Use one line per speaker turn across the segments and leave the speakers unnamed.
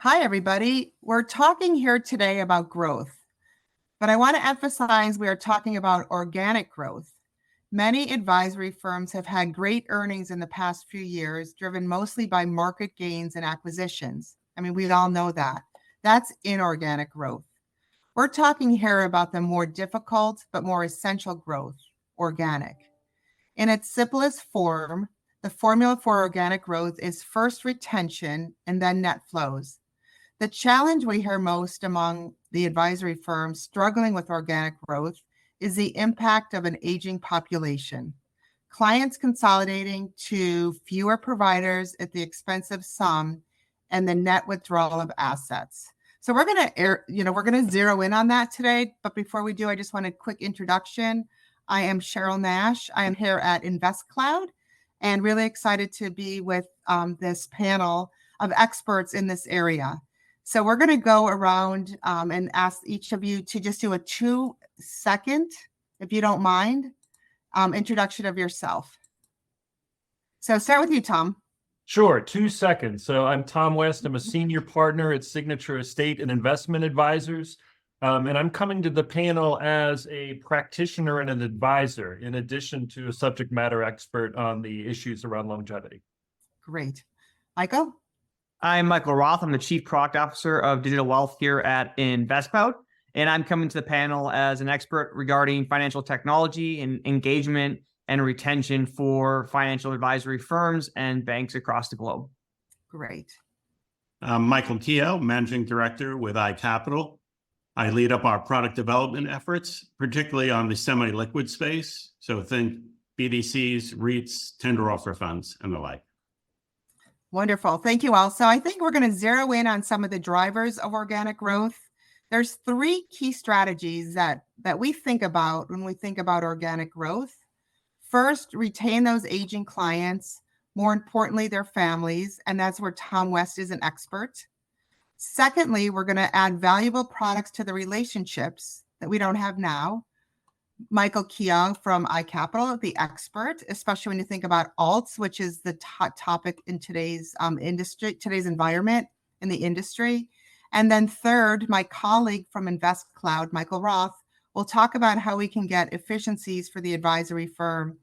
Hi, everybody. We're talking here today about growth, but I want to emphasize we are talking about organic growth. Many advisory firms have had great earnings in the past few years, driven mostly by market gains and acquisitions. I mean, we all know that. That's inorganic growth. We're talking here about the more difficult but more essential growth, organic. In its simplest form, the formula for organic growth is first retention and then net flows. The challenge we hear most among the advisory firms struggling with organic growth is the impact of an aging population. Clients consolidating to fewer providers at the expense of some, and the net withdrawal of assets. So we're going to zero in on that today. But before we do, I just want a quick introduction. I am Cheryl Nash. I am here at InvestCloud and really excited to be with this panel of experts in this area. So we're going to go around and ask each of you to just do a 2-second, if you don't mind, introduction of yourself. So start with you, Tom.
Sure, 2 seconds. So I'm Tom West. I'm a senior partner at Signature Estate and Investment Advisors. And I'm coming to the panel as a practitioner and an advisor, in addition to a subject matter expert on the issues around longevity.
Great. Michael?
I'm Michael Roth. I'm the Chief Product Officer of Digital Wealth here at InvestCloud, and I'm coming to the panel as an expert regarding financial technology and engagement and retention for financial advisory firms and banks across the globe.
Great.
I'm Michael Keogh, Managing Director with iCapital. I lead up our product development efforts, particularly on the semi-liquid space. So think BDCs, REITs, tender offer funds, and the like.
Wonderful. Thank you all. So I think we're going to zero in on some of the drivers of organic growth. There's 3 key strategies that we think about when we think about organic growth. First, retain those aging clients, more importantly, their families, and that's where Tom West is an expert. Secondly, we're going to add valuable products to the relationships that we don't have now. Michael Keogh from iCapital, the expert, especially when you think about alts, which is the hot topic in today's industry, today's environment in the industry. And then third, my colleague from InvestCloud, Michael Roth, will talk about how we can get efficiencies for the advisory firm,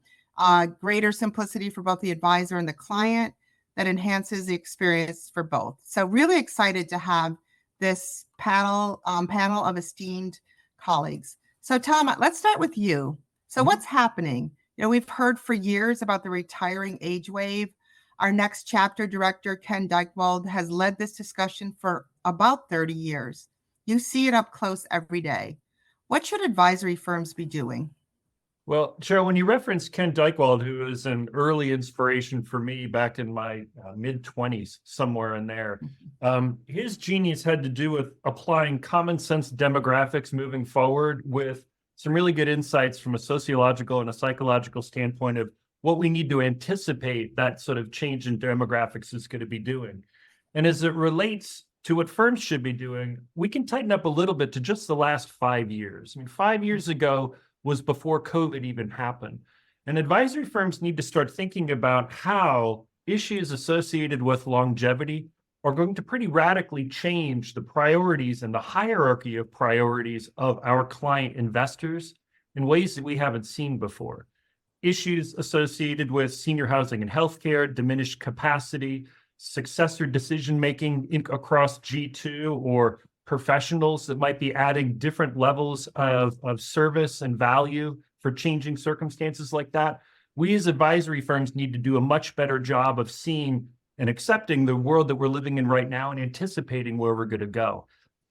greater simplicity for both the advisor and the client that enhances the experience for both. So really excited to have this panel of esteemed colleagues. So Tom, let's start with you. So what's happening? You know, we've heard for years about the retiring age wave. Our next chapter director, Ken Dykewald, has led this discussion for about 30 years. You see it up close every day. What should advisory firms be doing?
Well, Cheryl, when you reference Ken Dykewald, who was an early inspiration for me back in my mid-20s, somewhere in there, his genius had to do with applying common sense demographics moving forward with some really good insights from a sociological and a psychological standpoint of what we need to anticipate that sort of change in demographics is going to be doing. And as it relates to what firms should be doing, we can tighten up a little bit to just the last 5 years. I mean, 5 years ago was before COVID even happened. And advisory firms need to start thinking about how issues associated with longevity are going to pretty radically change the priorities and the hierarchy of priorities of our client investors in ways that we haven't seen before. Issues associated with senior housing and healthcare, diminished capacity, successor decision-making across G2 or professionals that might be adding different levels of service and value for changing circumstances like that. We as advisory firms need to do a much better job of seeing and accepting the world that we're living in right now and anticipating where we're going to go.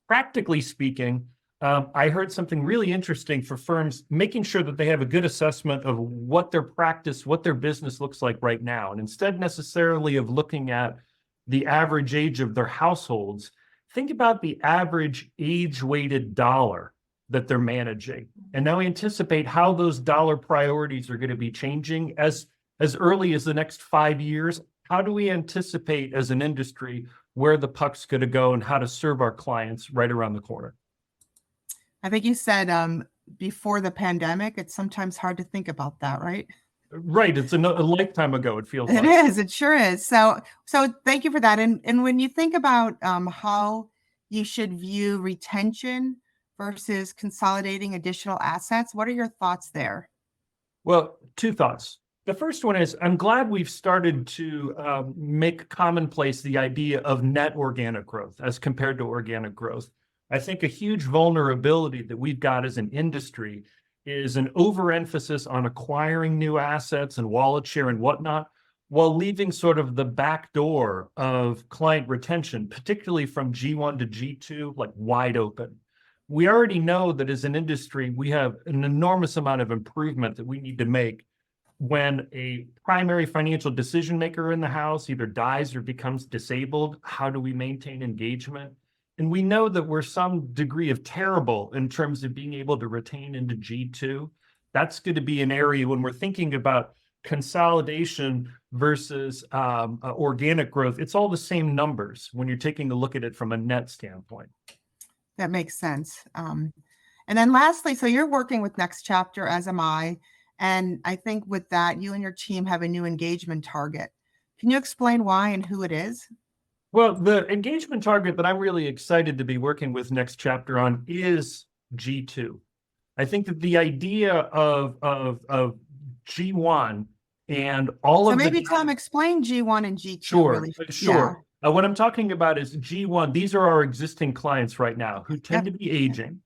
Practically speaking, I heard something really interesting for firms, making sure that they have a good assessment of what their practice, what their business looks like right now. And instead necessarily of looking at the average age of their households, think about the average age-weighted dollar that they're managing. And now anticipate how those dollar priorities are going to be changing as early as the next 5 years. How do we anticipate as an industry where the puck's going to go and how to serve our clients right around the corner?
I think you said before the pandemic, it's sometimes hard to think about that, right?
Right. It's a lifetime ago, it feels
It
like.
is. It sure is. So thank you for that. And when you think about how you should view retention versus consolidating additional assets, what are your thoughts there?
Well, two thoughts. The first one is I'm glad we've started to make commonplace the idea of net organic growth as compared to organic growth. I think a huge vulnerability that we've got as an industry is an overemphasis on acquiring new assets and wallet share and whatnot, while leaving sort of the back door of client retention, particularly from G1 to G2, like wide open. We already know that as an industry, we have an enormous amount of improvement that we need to make when a primary financial decision maker in the house either dies or becomes disabled. How do we maintain engagement? And we know that we're some degree of terrible in terms of being able to retain into G2. That's going to be an area when we're thinking about consolidation versus organic growth. It's all the same numbers when you're taking a look at it from a net standpoint.
That makes sense. And then lastly, so you're working with Next Chapter, as am I. And I think with that, you and your team have a new engagement target. Can you explain why and who it is?
Well, the engagement target that I'm really excited to be working with Next Chapter on is G2. I think that the idea of G1 and all
So
of
maybe
the...
Tom, explain G1 and G2.
Sure,
really.
sure. What I'm talking about is G1. These are our existing clients right now who tend to be aging,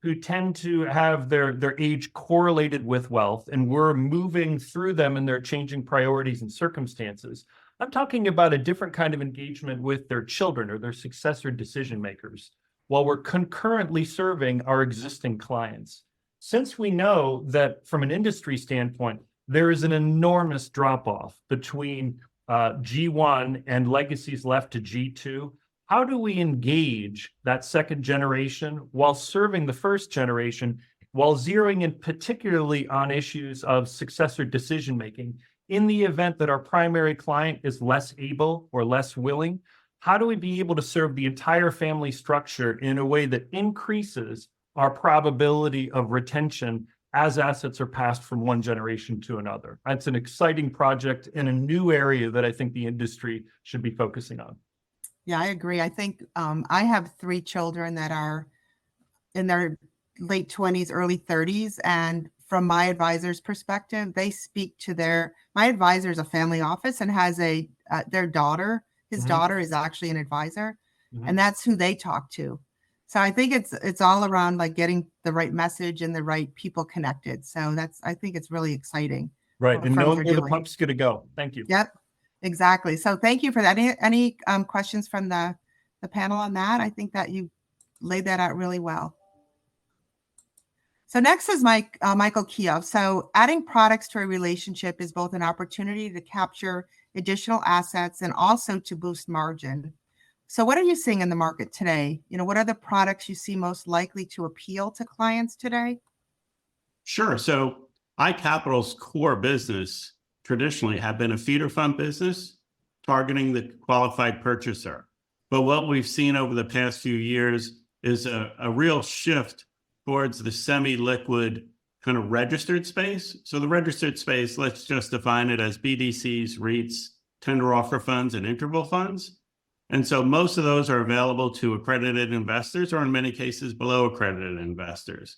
who tend to have their age correlated with wealth, and we're moving through them and their changing priorities and circumstances. I'm talking about a different kind of engagement with their children or their successor decision makers, while we're concurrently serving our existing clients. Since we know that from an industry standpoint, there is an enormous drop-off between G1 and legacies left to G2, how do we engage that second generation while serving the first generation, while zeroing in particularly on issues of successor decision-making in the event that our primary client is less able or less willing? How do we be able to serve the entire family structure in a way that increases our probability of retention as assets are passed from one generation to another? That's an exciting project in a new area that I think the industry should be focusing on.
Yeah, I agree. I think I have 3 children that are in their late 20s, early 30s. And from my advisor's perspective, they speak to my advisor is a family office and has their daughter. His daughter is actually an advisor, and that's who they talk to. So I think it's all around like getting the right message and the right people connected. So I think it's really exciting.
Right. And knowing where the pump's going to go. Thank you.
Yep, exactly. So thank you for that. Any questions from the panel on that? I think that you laid that out really well. So next is Michael Keogh. So adding products to a relationship is both an opportunity to capture additional assets and also to boost margin. So what are you seeing in the market today? What are the products you see most likely to appeal to clients today?
Sure. So iCapital's core business traditionally have been a feeder fund business targeting the qualified purchaser. But what we've seen over the past few years is a real shift towards the semi-liquid kind of registered space. So the registered space, let's just define it as BDCs, REITs, tender offer funds, and interval funds. And so most of those are available to accredited investors, or in many cases below accredited investors.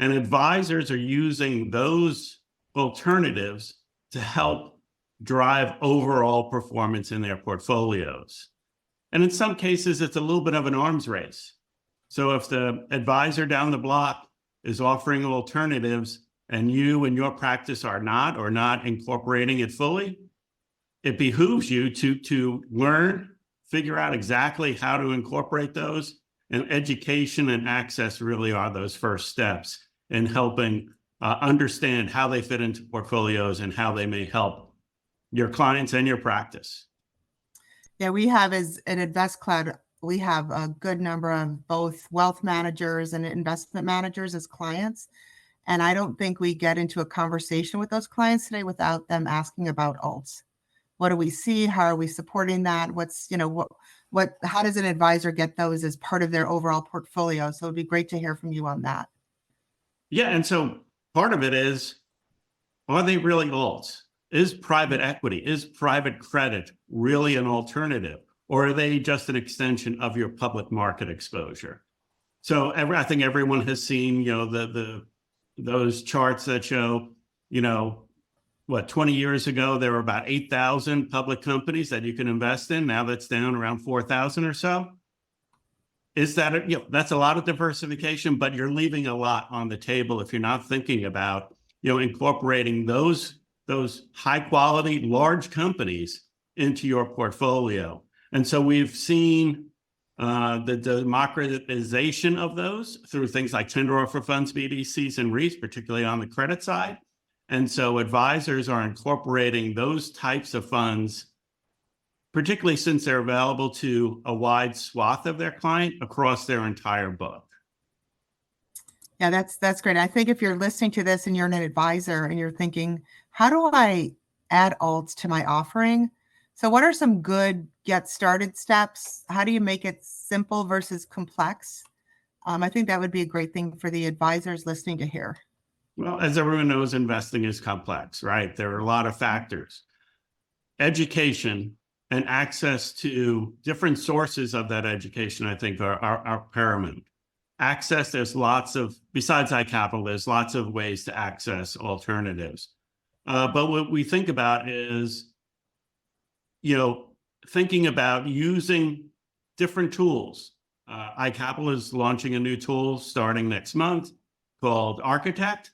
And advisors are using those alternatives to help drive overall performance in their portfolios. And in some cases, it's a little bit of an arms race. So if the advisor down the block is offering alternatives and you and your practice are not incorporating it fully, it behooves you to learn, figure out exactly how to incorporate those, and education and access really are those first steps in helping understand how they fit into portfolios and how they may help your clients and your practice.
Yeah, we have as an InvestCloud, we have a good number of both wealth managers and investment managers as clients. And I don't think we get into a conversation with those clients today without them asking about alts. What do we see? How are we supporting that? How does an advisor get those as part of their overall portfolio? So it'd be great to hear from you on that.
Yeah, and so part of it is are they really alts? Is private equity, is private credit really an alternative? Or are they just an extension of your public market exposure? So I think everyone has seen, those charts that show, 20 years ago, there were about 8,000 public companies that you can invest in. Now that's down around 4,000 or so. Is that, that's a lot of diversification, but you're leaving a lot on the table if you're not thinking about, incorporating those high quality, large companies into your portfolio. And so we've seen the democratization of those through things like tender offer funds, BDCs, and REITs, particularly on the credit side. And so advisors are incorporating those types of funds, particularly since they're available to a wide swath of their client across their entire book.
Yeah, that's great. I think if you're listening to this and you're an advisor and you're thinking, how do I add alts to my offering? So what are some good get started steps? How do you make it simple versus complex? I think that would be a great thing for the advisors listening to hear.
Well, as everyone knows, investing is complex, right? There are a lot of factors. Education and access to different sources of that education, I think, are paramount. Access, there's lots of, besides iCapital, there's lots of ways to access alternatives. But what we think about is, thinking about using different tools. iCapital is launching a new tool starting next month called Architect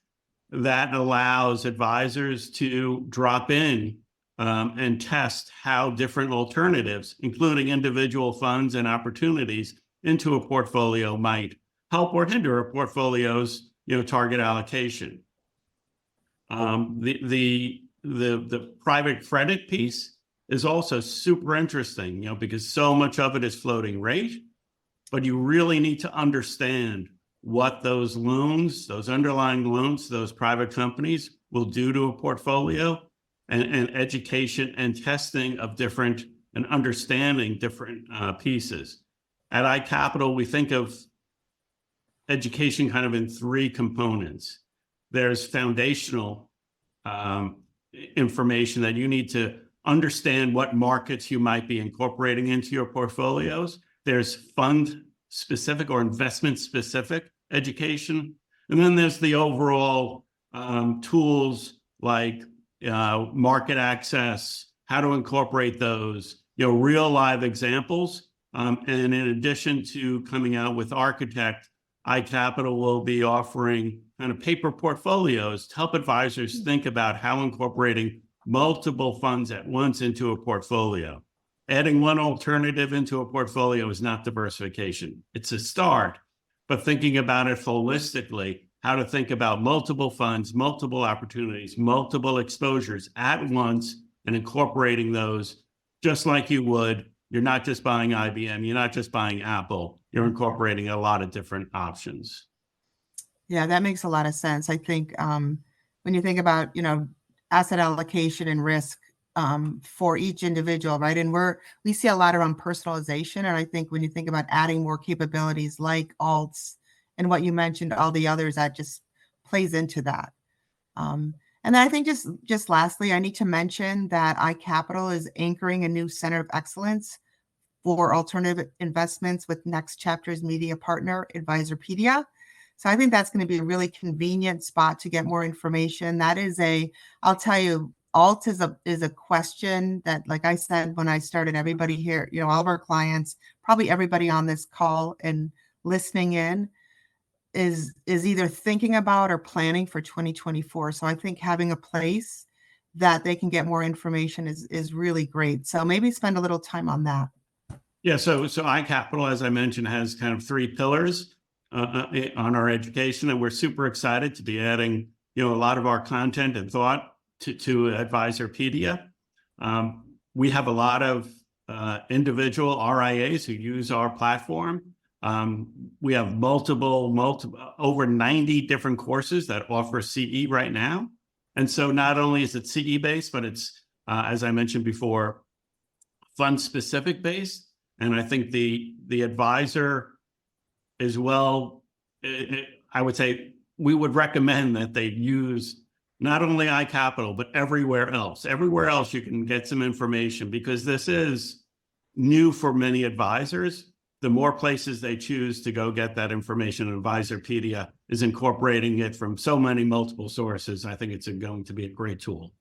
that allows advisors to drop in and test how different alternatives, including individual funds and opportunities into a portfolio, might help or hinder a portfolio's target allocation. The private credit piece is also super interesting, because so much of it is floating rate, but you really need to understand what those loans, those underlying loans, those private companies will do to a portfolio, and education and testing of different and understanding different pieces. At iCapital, we think of education kind of in three components. There's foundational information that you need to understand what markets you might be incorporating into your portfolios. There's fund specific or investment specific education. And then there's the overall tools like market access, how to incorporate those, real live examples. And in addition to coming out with Architect, iCapital will be offering kind of paper portfolios to help advisors think about how incorporating multiple funds at once into a portfolio. Adding one alternative into a portfolio is not diversification. It's a start, but thinking about it holistically, how to think about multiple funds, multiple opportunities, multiple exposures at once, and incorporating those just like you would. You're not just buying IBM, you're not just buying Apple, you're incorporating a lot of different options.
Yeah, that makes a lot of sense. I think when you think about, asset allocation and risk for each individual, right? And we see a lot around personalization. And I think when you think about adding more capabilities like alts and what you mentioned, all the others, that just plays into that. And then I think just lastly, I need to mention that iCapital is anchoring a new center of excellence for alternative investments with Next Chapter's media partner, Advisorpedia. So I think that's going to be a really convenient spot to get more information. That is I'll tell you, alt is a question that, like I said, when I started, everybody here, all of our clients, probably everybody on this call and listening in is either thinking about or planning for 2024. So I think having a place that they can get more information is really great. So maybe spend a little time on that.
Yeah, so iCapital, as I mentioned, has kind of three pillars on our education, and we're super excited to be adding, a lot of our content and thought to Advisorpedia. We have a lot of individual RIAs who use our platform. We have multiple, over 90 different courses that offer CE right now. And so not only is it CE based, but it's, as I mentioned before, fund specific based. And I think the advisor as well, I would say we would recommend that they use not only iCapital, but everywhere else. Everywhere else you can get some information, because this is new for many advisors. The more places they choose to go get that information, Advisorpedia is incorporating it from so many multiple sources. I think it's going to be a great tool.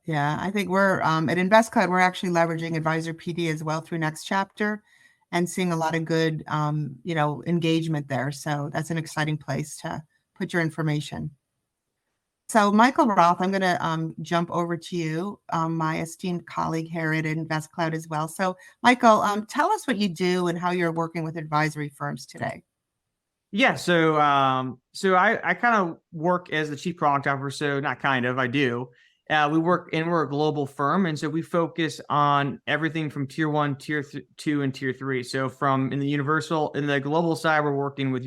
Yeah, I think we're at InvestCloud, we're actually leveraging Advisorpedia as well through Next Chapter and seeing a lot of good, engagement there. So that's an exciting place to put your information. So Michael Roth, I'm going to jump over to you, my esteemed colleague here at InvestCloud as well. So Michael, tell us what you do and how you're working with advisory firms today.
Yeah, so I kind of work as the chief product officer. So not kind of, I do. We're a global firm, and so we focus on everything from tier 1, tier 2, and tier 3. So in the global side, we're working with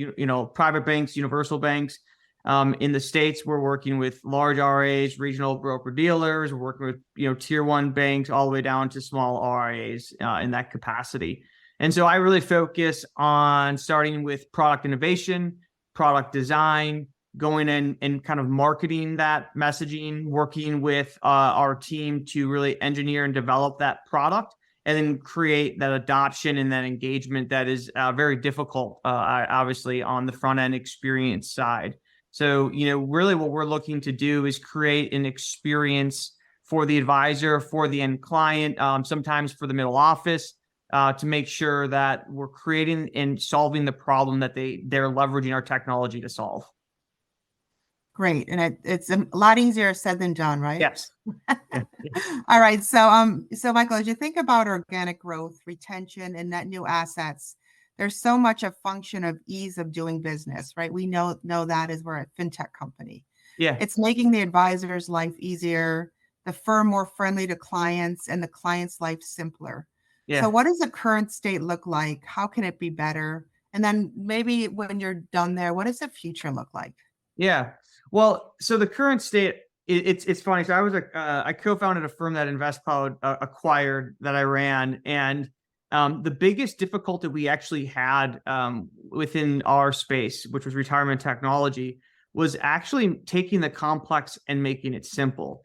private banks, universal banks. In the States, we're working with large RIAs, regional broker dealers. We're working with tier 1 banks all the way down to small RIAs in that capacity. And so I really focus on starting with product innovation, product design, going in and kind of marketing that messaging, working with our team to really engineer and develop that product, and then create that adoption and that engagement that is very difficult, obviously, on the front end experience side. So, really what we're looking to do is create an experience for the advisor, for the end client, sometimes for the middle office, to make sure that we're creating and solving the problem that they're leveraging our technology to solve.
Great. And it's a lot easier said than done, right?
Yes.
All right. So Michael, as you think about organic growth, retention, and net new assets, there's so much a function of ease of doing business, right? We know that as we're a fintech company.
Yeah.
It's making the advisor's life easier, the firm more friendly to clients, and the client's life simpler.
Yeah.
So what does the current state look like? How can it be better? And then maybe when you're done there, what does the future look like?
Yeah. Well, so the current state, it's funny. So I co-founded a firm that InvestCloud acquired, that I ran, and the biggest difficulty we actually had within our space, which was retirement technology, was actually taking the complex and making it simple.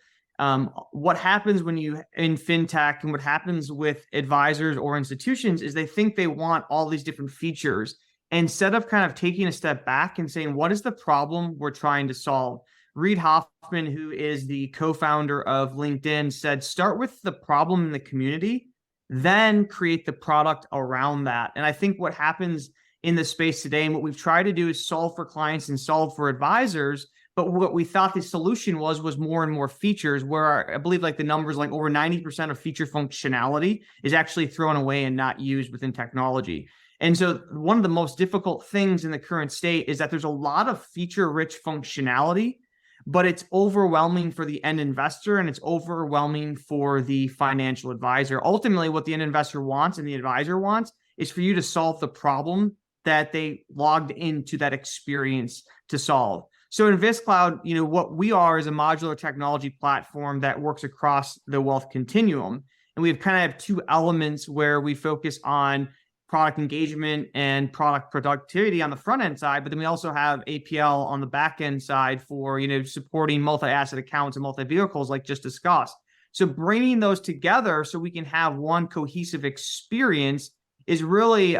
What happens when you in fintech, and what happens with advisors or institutions, is they think they want all these different features, instead of kind of taking a step back and saying, what is the problem we're trying to solve? Reid Hoffman, who is the co-founder of LinkedIn, said, start with the problem in the community, then create the product around that. And I think what happens in the space today, and what we've tried to do, is solve for clients and solve for advisors. But what we thought the solution was more and more features, where I believe like the numbers, like over 90% of feature functionality is actually thrown away and not used within technology. And so one of the most difficult things in the current state is that there's a lot of feature-rich functionality, but it's overwhelming for the end investor, and it's overwhelming for the financial advisor. Ultimately, what the end investor wants and the advisor wants is for you to solve the problem that they logged into that experience to solve. So InvestCloud, what we are is a modular technology platform that works across the wealth continuum. And we have two elements where we focus on product engagement and product productivity on the front end side, but then we also have APL on the back end side for supporting multi-asset accounts and multi-vehicles, like just discussed. So bringing those together so we can have one cohesive experience is really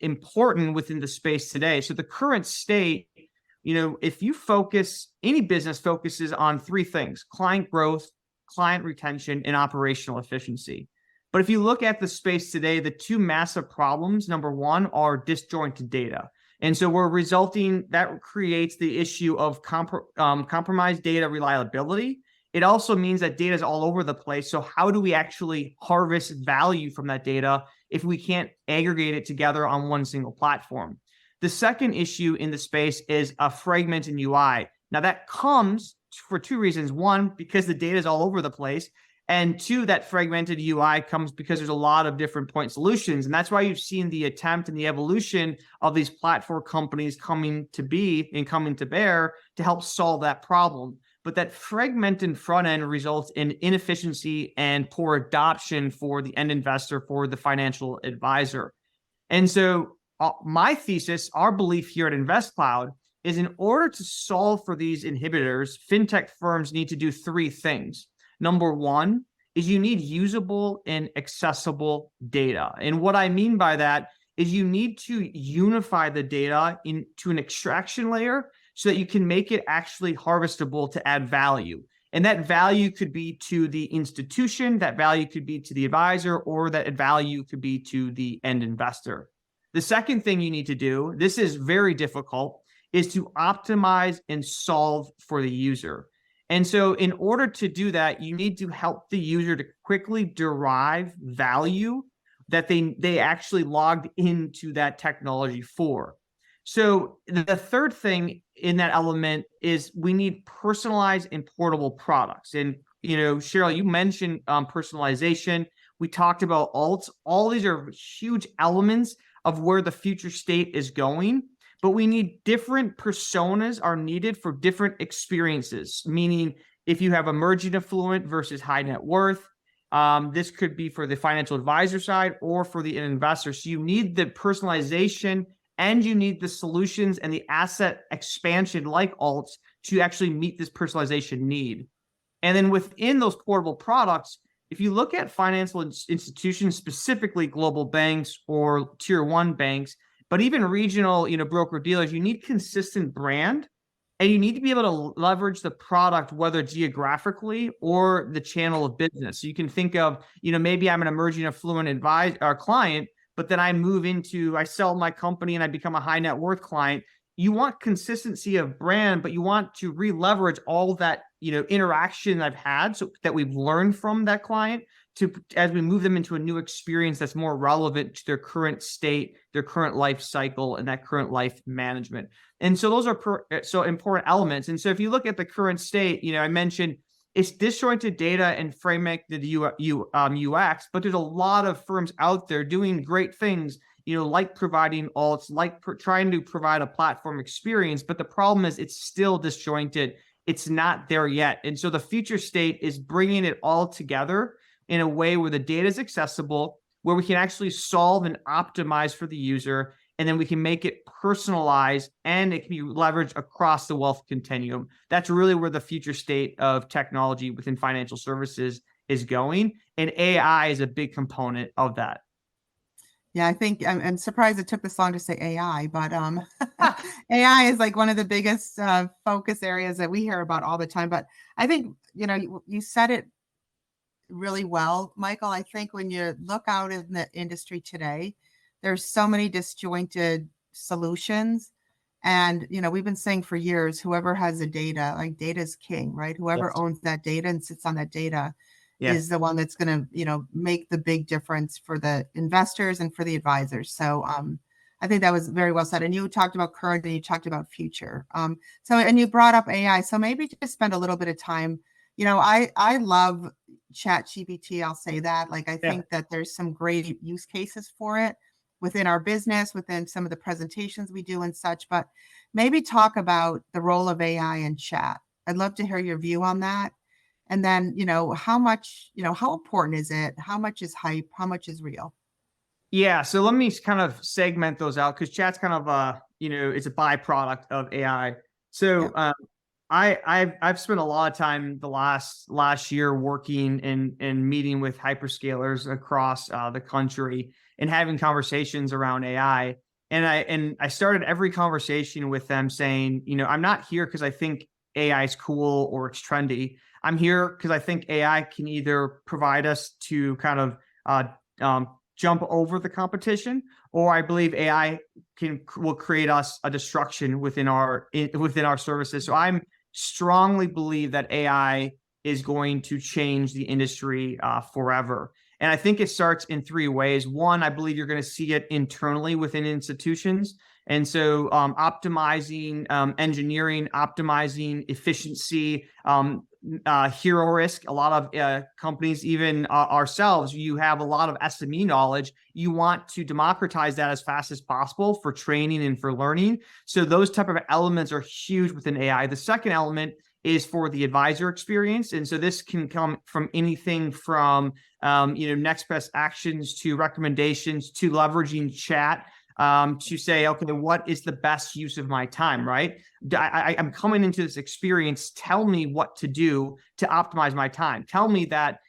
important within the space today. So the current state, if you any business focuses on three things: client growth, client retention, and operational efficiency. But if you look at the space today, the two massive problems, number one, are disjointed data. And so that creates the issue of compromised data reliability. It also means that data is all over the place. So how do we actually harvest value from that data if we can't aggregate it together on one single platform? The second issue in the space is a fragmented UI. Now that comes for two reasons. One, because the data is all over the place. And two, that fragmented UI comes because there's a lot of different point solutions. And that's why you've seen the attempt and the evolution of these platform companies coming to bear to help solve that problem. But that fragmented front end results in inefficiency and poor adoption for the end investor, for the financial advisor. And so my thesis, our belief here at InvestCloud, is in order to solve for these inhibitors, fintech firms need to do three things. Number one is you need usable and accessible data. And what I mean by that is you need to unify the data into an extraction layer so that you can make it actually harvestable to add value. And that value could be to the institution, that value could be to the advisor, or that value could be to the end investor. The second thing you need to do, this is very difficult, is to optimize and solve for the user. And so in order to do that, you need to help the user to quickly derive value that they actually logged into that technology for. So the third thing in that element is we need personalized and portable products. And, Cheryl, you mentioned personalization. We talked about alts. All these are huge elements of where the future state is going. But we need different personas are needed for different experiences, meaning if you have emerging affluent versus high net worth, this could be for the financial advisor side or for the investor. So you need the personalization and you need the solutions and the asset expansion like alts to actually meet this personalization need. And then within those portable products, if you look at financial institutions, specifically global banks or tier one banks, but even regional, broker dealers, you need consistent brand, and you need to be able to leverage the product, whether geographically or the channel of business. So you can think of, maybe I'm an emerging affluent client, but then I sell my company and I become a high net worth client. You want consistency of brand, but you want to re-leverage all that, interaction I've had so that we've learned from that client as we move them into a new experience that's more relevant to their current state, their current life cycle, and that current life management. And so those are so important elements. And so if you look at the current state, I mentioned it's disjointed data and fragmented UX, but there's a lot of firms out there doing great things, like providing alts, like trying to provide a platform experience. But the problem is it's still disjointed. It's not there yet. And so the future state is bringing it all together in a way where the data is accessible, where we can actually solve and optimize for the user, and then we can make it personalized and it can be leveraged across the wealth continuum. That's really where the future state of technology within financial services is going. And AI is a big component of that.
Yeah, I think I'm surprised it took this long to say AI, but AI is like one of the biggest focus areas that we hear about all the time. But I think, you said it really well, Michael. I think when you look out in the industry today, there's so many disjointed solutions. And, we've been saying for years, whoever has the data, like data is king, right? Whoever owns that data and sits on that data is the one that's going to, make the big difference for the investors and for the advisors. So I think that was very well said. And you talked about current and you talked about future. And you brought up AI. So maybe just spend a little bit of time. I love ChatGPT. I'll say that. Like, I think that there's some great use cases for it within our business, within some of the presentations we do and such. But maybe talk about the role of AI in chat. I'd love to hear your view on that. And then, how much, how important is it? How much is hype? How much is real?
Yeah. So let me kind of segment those out because chat's kind of, it's a byproduct of AI. So I've spent a lot of time the last year working and meeting with hyperscalers across the country and having conversations around AI. And I started every conversation with them saying, I'm not here because I think AI is cool or it's trendy. I'm here because I think AI can either provide us to kind of jump over the competition, or I believe AI will create us a destruction within our services. So I'm strongly believe that AI is going to change the industry forever. And I think it starts in three ways. One, I believe you're going to see it internally within institutions. And so optimizing engineering, optimizing efficiency, hero risk. A lot of companies, even ourselves, you have a lot of SME knowledge. You want to democratize that as fast as possible for training and for learning. So those type of elements are huge within AI. The second element is for the advisor experience. And so this can come from anything from next best actions to recommendations to leveraging chat to say, okay, what is the best use of my time, right? I'm coming into this experience. Tell me what to do to optimize my time. Tell me that,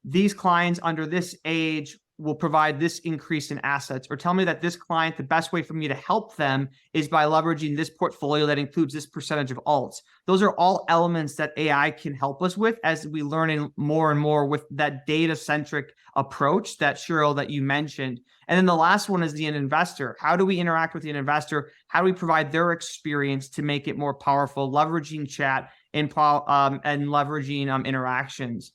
these clients under this age will provide this increase in assets, or tell me that this client, the best way for me to help them is by leveraging this portfolio that includes this percentage of alts. Those are all elements that AI can help us with as we learn in more and more with that data-centric approach that Cheryl, that you mentioned. And then the last one is the investor. How do we interact with the investor? How do we provide their experience to make it more powerful, leveraging chat and leveraging interactions?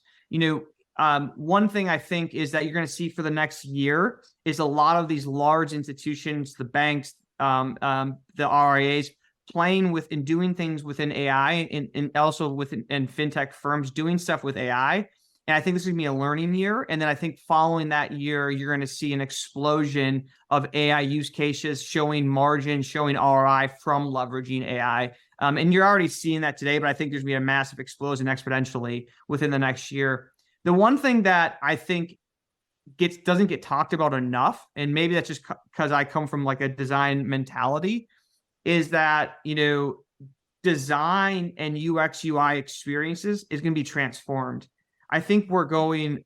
One thing I think is that you're going to see for the next year is a lot of these large institutions, the banks, the RIAs, playing with and doing things within AI, and also within fintech firms doing stuff with AI. And I think this is going to be a learning year. And then I think following that year, you're going to see an explosion of AI use cases showing margin, showing ROI from leveraging AI. And you're already seeing that today, but I think there's going to be a massive explosion exponentially within the next year. The one thing that I think doesn't get talked about enough, and maybe that's just because I come from like a design mentality, is that, design and UX UI experiences is going to be transformed. I think we're going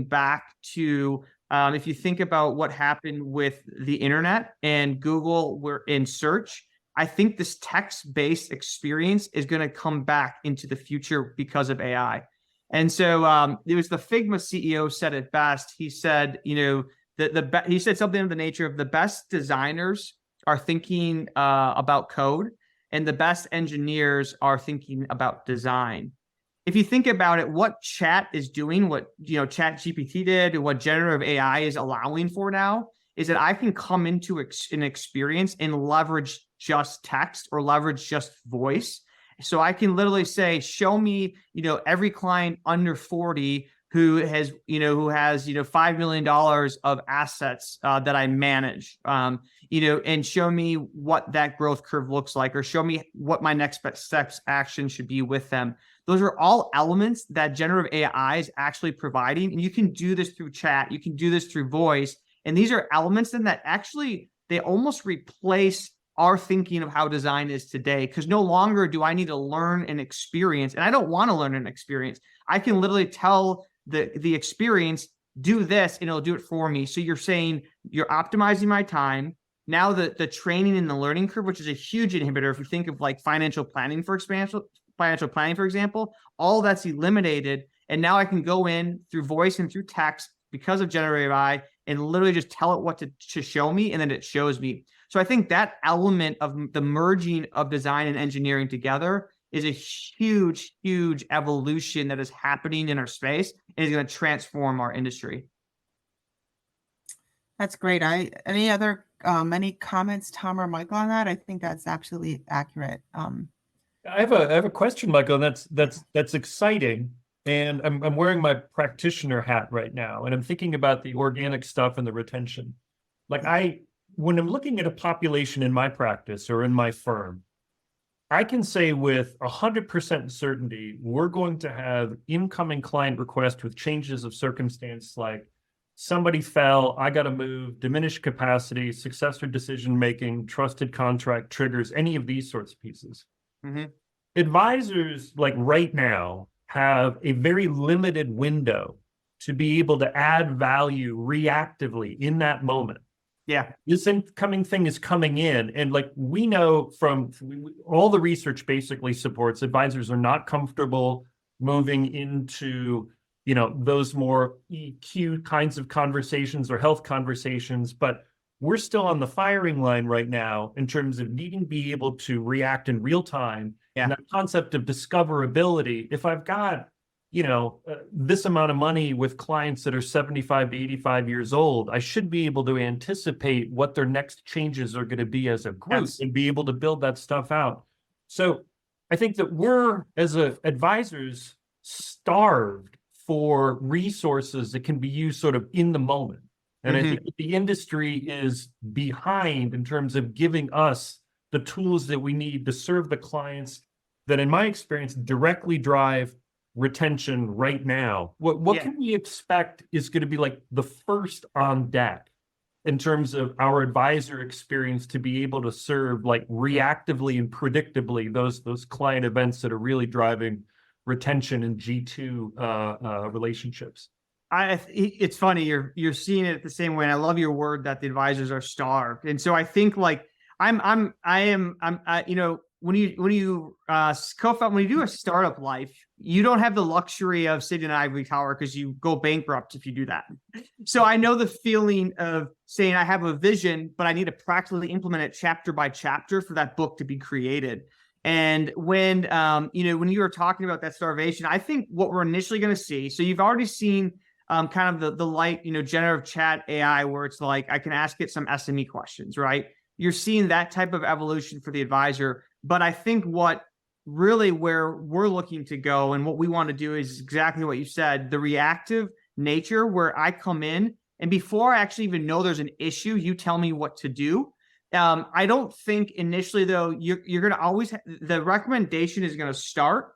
back to, if you think about what happened with the internet and Google, we're in search. I think this text-based experience is going to come back into the future because of AI. And so it was the Figma CEO said it best. He said, he said something of the nature of the best designers are thinking about code, and the best engineers are thinking about design. If you think about it, what chat is doing, what Chat GPT did, and what generative AI is allowing for now, is that I can come into an experience and leverage just text or leverage just voice. So I can literally say, show me, every client under 40 who has $5 million of assets that I manage, and show me what that growth curve looks like, or show me what my next steps action should be with them. Those are all elements that generative AI is actually providing. And you can do this through chat. You can do this through voice. And these are elements then that actually, they almost replace our thinking of how design is today, because no longer do I need to learn an experience, and I don't want to learn an experience. I can literally tell the experience, do this, and it'll do it for me. So you're saying you're optimizing my time. Now the training and the learning curve, which is a huge inhibitor, if you think of like financial planning, for example, all that's eliminated. And now I can go in through voice and through text because of generative AI and literally just tell it what to show me, and then it shows me. So I think that element of the merging of design and engineering together is a huge, huge evolution that is happening in our space and is going to transform our industry.
That's great. Any comments, Tom or Michael, on that? I think that's absolutely accurate.
I have a question, Michael, and that's exciting. And I'm wearing my practitioner hat right now, and I'm thinking about the organic stuff and the retention. When I'm looking at a population in my practice or in my firm, I can say with 100% certainty, we're going to have incoming client requests with changes of circumstance, like somebody fell, I got to move, diminished capacity, successor decision-making, trusted contract triggers, any of these sorts of pieces. Mm-hmm. Advisors, like right now, have a very limited window to be able to add value reactively in that moment.
Yeah,
this incoming thing is coming in, and like we know from all the research basically supports advisors are not comfortable moving into those more EQ kinds of conversations or health conversations, but we're still on the firing line right now in terms of needing to be able to react in real time. Yeah. And that concept of discoverability. If I've got this amount of money with clients that are 75 to 85 years old, I should be able to anticipate what their next changes are going to be as a group. Yes. And be able to build that stuff out. So I think that we're, as advisors, starved for resources that can be used sort of in the moment. And I think that the industry is behind in terms of giving us the tools that we need to serve the clients that, in my experience, directly drive retention right now. What can we expect is going to be like the first on deck in terms of our advisor experience to be able to serve like reactively and predictably those client events that are really driving retention and G2 relationships.
It's funny you're seeing it the same way, and I love your word that the advisors are starved. And so I think like you know, when you co-found, when you do a startup life, you don't have the luxury of sitting in an ivory tower because you go bankrupt if you do that. So I know the feeling of saying I have a vision, but I need to practically implement it chapter by chapter for that book to be created. And when you know, when you were talking about that starvation, I think what we're initially going to see, so you've already seen kind of the light, you know, generative chat AI, where it's like I can ask it some SME questions, right? You're seeing that type of evolution for the advisor. But I think what really where we're looking to go and what we want to do is exactly what you said, the reactive nature, where I come in and before I actually even know there's an issue, you tell me what to do. I don't think initially, though, you're going to always the recommendation is going to start,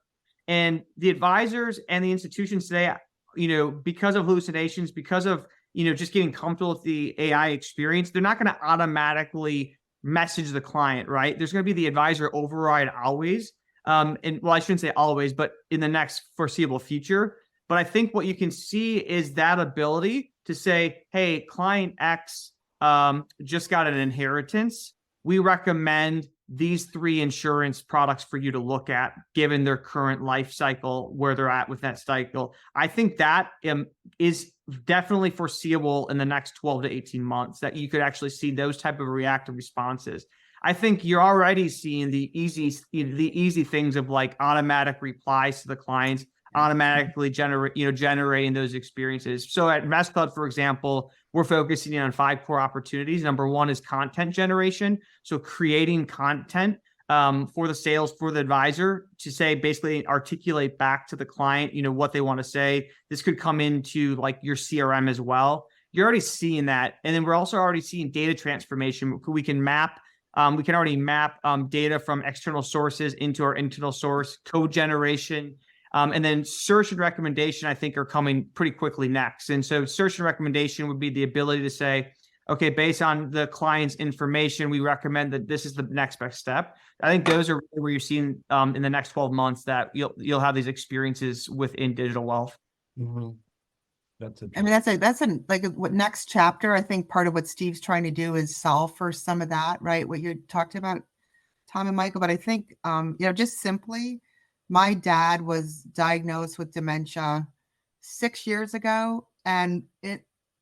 and the advisors and the institutions today, you know, because of hallucinations, because of, you know, just getting comfortable with the AI experience, they're not going to automatically message the client, right? There's going to be the advisor override always. And well, I shouldn't say always, but in the next foreseeable future. But I think what you can see is that ability to say, hey, client X just got an inheritance. We recommend these 3 insurance products for you to look at, given their current life cycle, where they're at with that cycle. I think that is definitely foreseeable in the next 12 to 18 months, that you could actually see those type of reactive responses. I think you're already seeing the easy things of like automatic replies to the clients, automatically generating those experiences. So at InvestCloud, for example, we're focusing on 5 core opportunities. Number 1 is content generation. So creating content for the sales, for the advisor to say, basically articulate back to the client, you know, what they want to say. This could come into like your CRM as well. You're already seeing that. And then we're also already seeing data transformation. We can already map data from external sources into our internal source, code generation. And then search and recommendation, I think, are coming pretty quickly next. And so search and recommendation would be the ability to say, okay, based on the client's information, we recommend that this is the next best step. I think those are where you're seeing in the next 12 months that you'll have these experiences within digital wealth.
Mm-hmm. That's
I mean, that's like what next chapter. I think part of what Steve's trying to do is solve for some of that, right? What you talked about, Tom and Michael. But I think, you know, just simply, my dad was diagnosed with dementia 6 years ago, and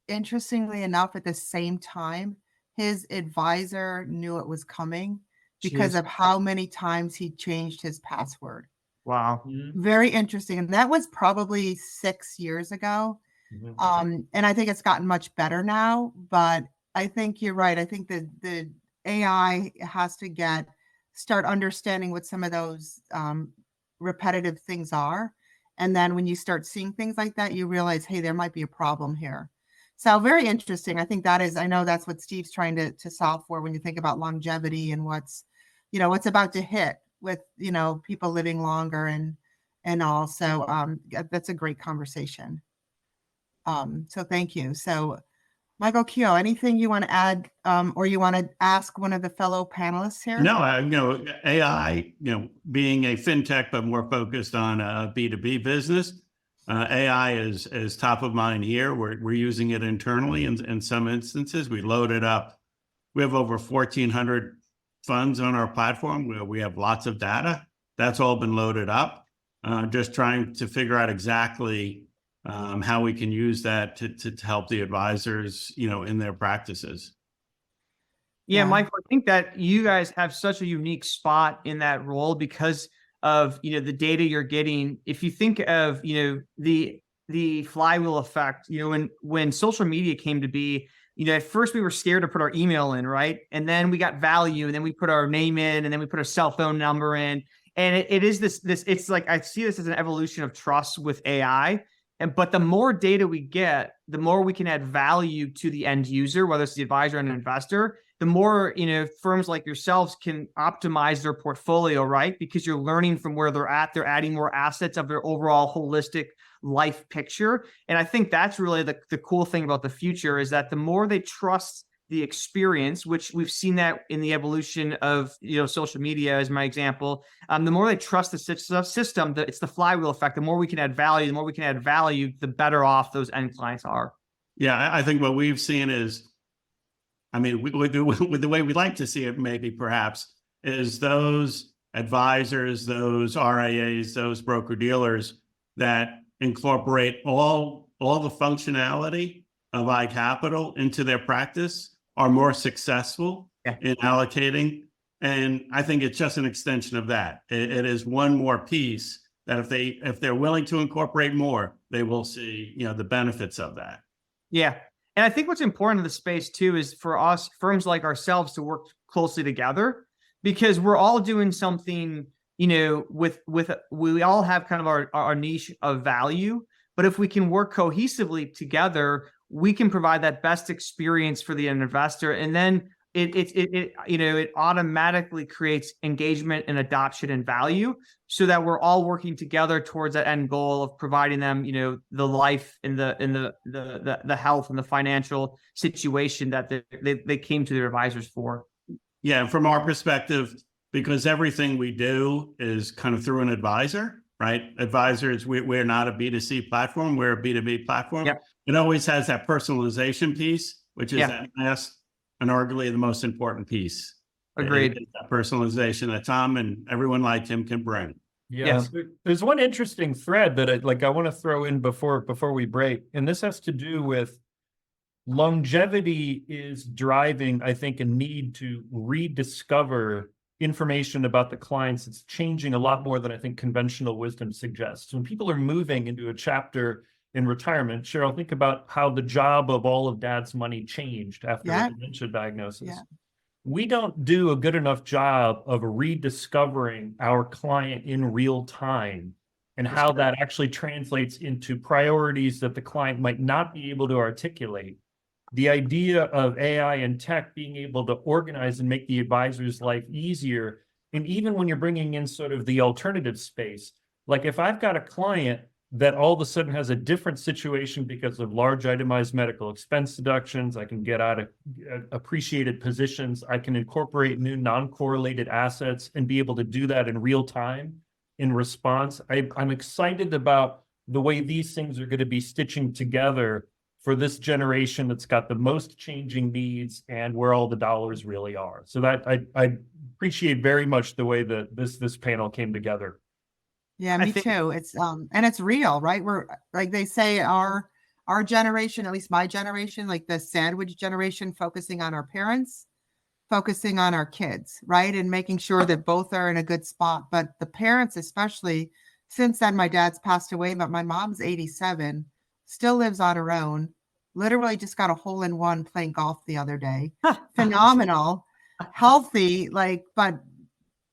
interestingly enough, at the same time, his advisor knew it was coming because of how many times he changed his password.
Wow.
Very interesting. And that was probably 6 years ago.
Mm-hmm.
And I think it's gotten much better now, but I think you're right. I think the AI has to start understanding what some of those repetitive things are. And then when you start seeing things like that, you realize, hey, there might be a problem here. So very interesting. I think I know that's what Steve's trying to solve for when you think about longevity and what's about to hit with, you know, people living longer and all. So that's a great conversation. So thank you. So Michael, Keogh, anything you want to add or you want to ask one of the fellow panelists here?
No, you know, AI, you know, being a fintech, but more focused on a B2B business, AI is top of mind here. We're using it internally in some instances. We load it up. We have over 1,400 funds on our platform where we have lots of data. That's all been loaded up. Just trying to figure out exactly how we can use that to help the advisors, you know, in their practices.
Yeah, Michael, I think that you guys have such a unique spot in that role because of, you know, the data you're getting. If you think of, you know, the flywheel effect, you know, when social media came to be, you know, at first we were scared to put our email in, right? And then we got value, and then we put our name in, and then we put our cell phone number in. And it is this, it's like, I see this as an evolution of trust with AI. But the more data we get, the more we can add value to the end user, whether it's the advisor and an investor, the more, you know, firms like yourselves can optimize their portfolio, right? Because you're learning from where they're at. They're adding more assets of their overall holistic life picture. And I think that's really the cool thing about the future, is that the more they trust the experience, which we've seen that in the evolution of, social media as my example, the more they trust the system, it's the flywheel effect. The more we can add value, the better off those end clients are.
Yeah, I think what we've seen is, I mean, with the way we like to see it, maybe perhaps, is those advisors, those RIAs, those broker dealers that incorporate all the functionality of iCapital into their practice are more successful in allocating. And I think it's just an extension of that. It is one more piece that if they're willing to incorporate more, they will see, the benefits of that.
Yeah. And I think what's important in the space too is for us, firms like ourselves, to work closely together, because we're all doing something, we all have kind of our niche of value. But if we can work cohesively together, we can provide that best experience for the investor. And then it automatically creates engagement and adoption and value, so that we're all working together towards that end goal of providing them, the life and the health and the financial situation that they came to their advisors for.
Yeah, from our perspective, because everything we do is kind of through an advisor, right? Advisors, we're not a B2C platform, we're a B2B platform.
Yep.
It always has that personalization piece, which is that last and arguably the most important piece.
Agreed.
That personalization that Tom and everyone like him can bring.
Yeah,
Yes.
There's one interesting thread that I want to throw in before we break, and this has to do with longevity is driving, I think, a need to rediscover information about the clients. It's changing a lot more than I think conventional wisdom suggests. When people are moving into a chapter in retirement, Cheryl, think about how the job of all of Dad's money changed after a dementia diagnosis.
Yeah.
We don't do a good enough job of rediscovering our client in real time and how that actually translates into priorities that the client might not be able to articulate. The idea of AI and tech being able to organize and make the advisor's life easier, and even when you're bringing in sort of the alternative space, like if I've got a client that all of a sudden has a different situation because of large itemized medical expense deductions, I can get out of appreciated positions, I can incorporate new non-correlated assets and be able to do that in real time in response. I'm excited about the way these things are going to be stitching together for this generation that's got the most changing needs and where all the dollars really are. So that I appreciate very much the way that this panel came together.
Yeah, me too. It's and it's real, right? We're like they say our generation, at least my generation, like the sandwich generation, focusing on our parents, focusing on our kids, right? And making sure that both are in a good spot. But the parents, especially, since then, my dad's passed away, but my mom's 87, still lives on her own. Literally just got a hole-in-one playing golf the other day. Phenomenal, healthy, but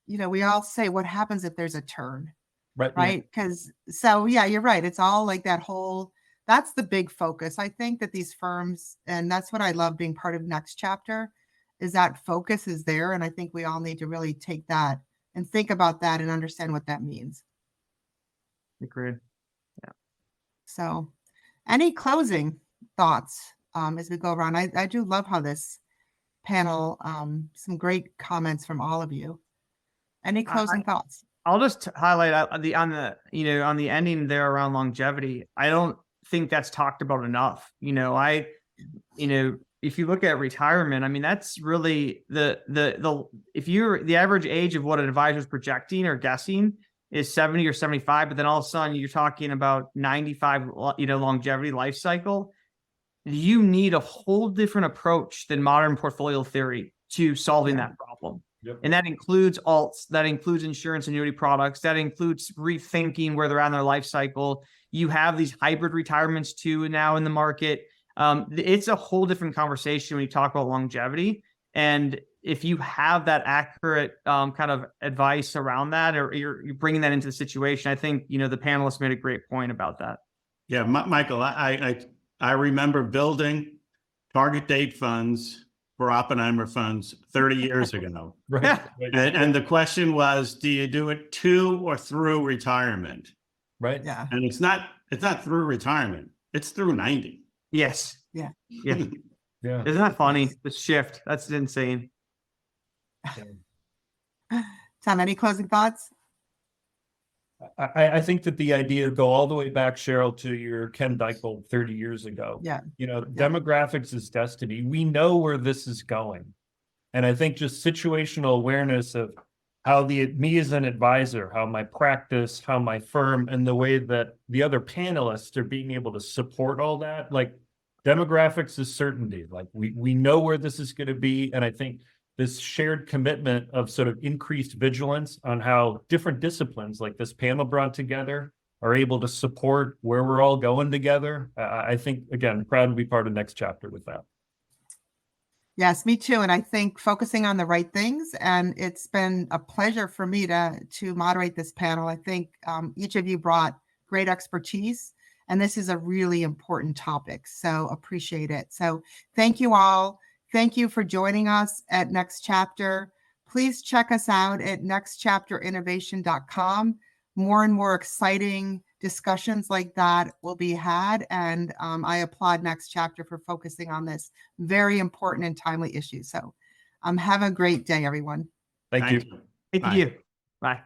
we all say, what happens if there's a turn? Right. Because you're right. It's all like that's the big focus. I think that these firms, and that's what I love being part of Next Chapter, is that focus is there. And I think we all need to really take that and think about that and understand what that means.
Agreed. Yeah.
So any closing thoughts as we go around? I do love how this panel, some great comments from all of you. Any closing thoughts?
I'll just highlight on the ending there around longevity. I don't think that's talked about enough. If you look at retirement, I mean, that's really the average age of what an advisor is projecting or guessing is 70 or 75, but then all of a sudden you're talking about 95, longevity life cycle. You need a whole different approach than modern portfolio theory to solving that problem. Yep. And that includes alts, that includes insurance annuity products, that includes rethinking where they're at in their life cycle. You have these hybrid retirements too now in the market. It's a whole different conversation when you talk about longevity. And if you have that accurate kind of advice around that, or you're bringing that into the situation, I think, the panelists made a great point about that. Yeah,
Michael, I remember building target date funds for Oppenheimer funds 30 years ago.
Right.
And the question was, do you do it to or through retirement?
Right.
Yeah.
And it's not through retirement. It's through 90.
Yes.
Yeah.
Yeah.
Yeah.
Isn't that funny? The shift. That's insane.
Tom, any closing thoughts?
I think that the idea go all the way back, Cheryl, to your Ken Dykewald 30 years ago.
Yeah.
Demographics is destiny. We know where this is going. And I think just situational awareness of how me as an advisor, how my practice, how my firm, and the way that the other panelists are being able to support all that, like demographics is certainty. Like we know where this is going to be. And I think this shared commitment of sort of increased vigilance on how different disciplines like this panel brought together are able to support where we're all going together. I think, again, proud to be part of next chapter with that.
Yes, me too. And I think focusing on the right things, and it's been a pleasure for me to moderate this panel. I think each of you brought great expertise, and this is a really important topic. So appreciate it. So thank you all. Thank you for joining us at Next Chapter. Please check us out at nextchapterinnovation.com. More and more exciting discussions like that will be had. And I applaud Next Chapter for focusing on this very important and timely issue. So have a great day, everyone.
Thank you.
Thank you. Bye.